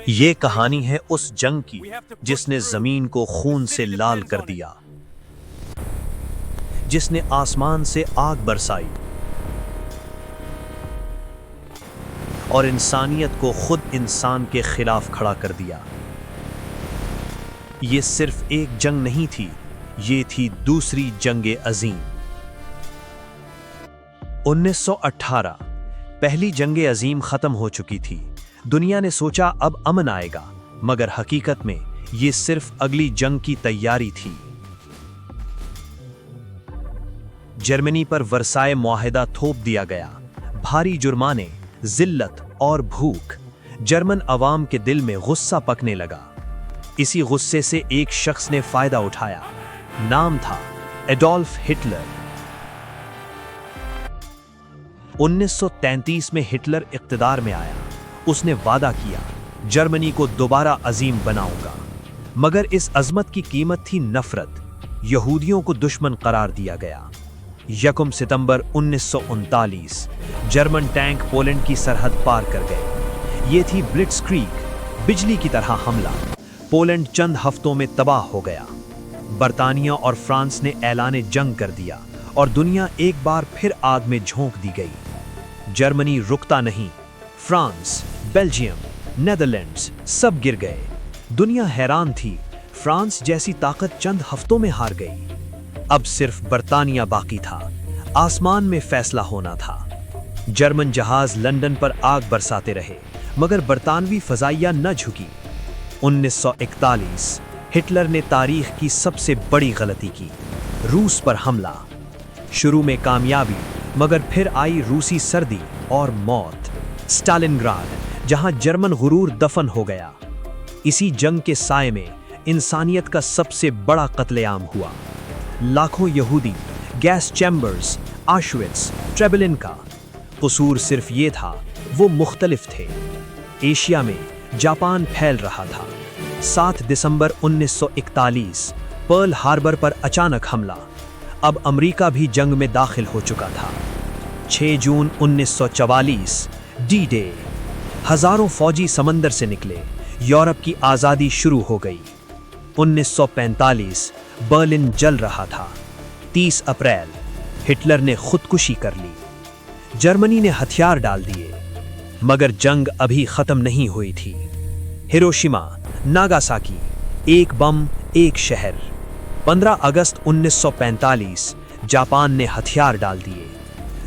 یہ کہانی ہے اس جنگ کی جس نے زمین کو خون سے لال کر دیا، جس نے آسمان سے آگ برسائی اور انسانیت کو خود انسان کے خلاف کھڑا کر دیا۔ یہ صرف ایک جنگ نہیں تھی، یہ تھی دوسری جنگ عظیم۔ 1918 پہلی جنگ عظیم ختم ہو چکی تھی۔ دنیا نے سوچا اب امن آئے گا، مگر حقیقت میں یہ صرف اگلی جنگ کی تیاری تھی۔ جرمنی پر ورسائے معاہدہ تھوپ دیا گیا۔ بھاری جرمانے، ذلت اور بھوک، جرمن عوام کے دل میں غصہ پکنے لگا۔ اسی غصے سے ایک شخص نے فائدہ اٹھایا۔ نام تھا ایڈولف ہٹلر۔ 1933 میں ہٹلر اقتدار میں آیا۔ اس نے وعدہ کیا، جرمنی کو دوبارہ عظیم بناؤں گا، مگر اس عظمت کی قیمت تھی نفرت۔ یہودیوں کو دشمن قرار دیا گیا۔ 1 ستمبر 1939 جرمن ٹینک پولینڈ کی سرحد پار کر گئے۔ یہ تھی بلٹس کریگ، بجلی کی طرح حملہ۔ پولینڈ چند ہفتوں میں تباہ ہو گیا۔ برطانیہ اور فرانس نے اعلان جنگ کر دیا اور دنیا ایک بار پھر آگ میں جھونک دی گئی۔ جرمنی رکتا نہیں۔ فرانس، بیلجیم، نیدرلینڈز سب گر گئے۔ دنیا حیران تھی، فرانس جیسی طاقت چند ہفتوں میں ہار گئی۔ اب صرف برطانیہ باقی تھا۔ آسمان میں فیصلہ ہونا تھا۔ جرمن جہاز لندن پر آگ برساتے رہے، مگر برطانوی فضائیہ نہ جھکی۔ 1941 ہٹلر نے تاریخ کی سب سے بڑی غلطی کی، روس پر حملہ۔ شروع میں کامیابی، مگر پھر آئی روسی سردی اور موت۔ اسٹالنگراڈ، جہاں جرمن غرور دفن ہو گیا۔ اسی جنگ کے سائے میں انسانیت کا سب سے بڑا قتل عام ہوا۔ لاکھوں یہودی، گیس چیمبرز، آشویٹس، ٹریبلنکا۔ قصور صرف یہ تھا، وہ مختلف تھے۔ ایشیا میں جاپان پھیل رہا تھا۔ 7 دسمبر 1941 پرل ہاربر پر اچانک حملہ۔ اب امریکہ بھی جنگ میں داخل ہو چکا تھا۔ 6 جون 1944 ڈی ڈے۔ ہزاروں فوجی سمندر سے نکلے۔ یورپ کی آزادی شروع ہو گئی۔ 1945 برلن جل رہا تھا۔ 30 اپریل ہٹلر نے خودکشی کر لی۔ جرمنی نے ہتھیار ڈال دیے، مگر جنگ ابھی ختم نہیں ہوئی تھی۔ ہیروشیما، ناگاساکی، ایک بم، ایک شہر۔ 15 اگست 1945 جاپان نے ہتھیار ڈال دیے۔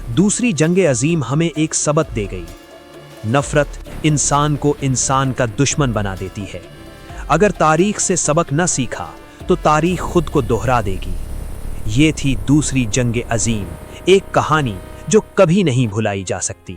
دوسری جنگ عظیم ہمیں ایک سبق دے گئی۔ نفرت انسان کو انسان کا دشمن بنا دیتی ہے۔ اگر تاریخ سے سبق نہ سیکھا تو تاریخ خود کو دہرا دے گی۔ یہ تھی دوسری جنگ عظیم، ایک کہانی جو کبھی نہیں بھلائی جا سکتی۔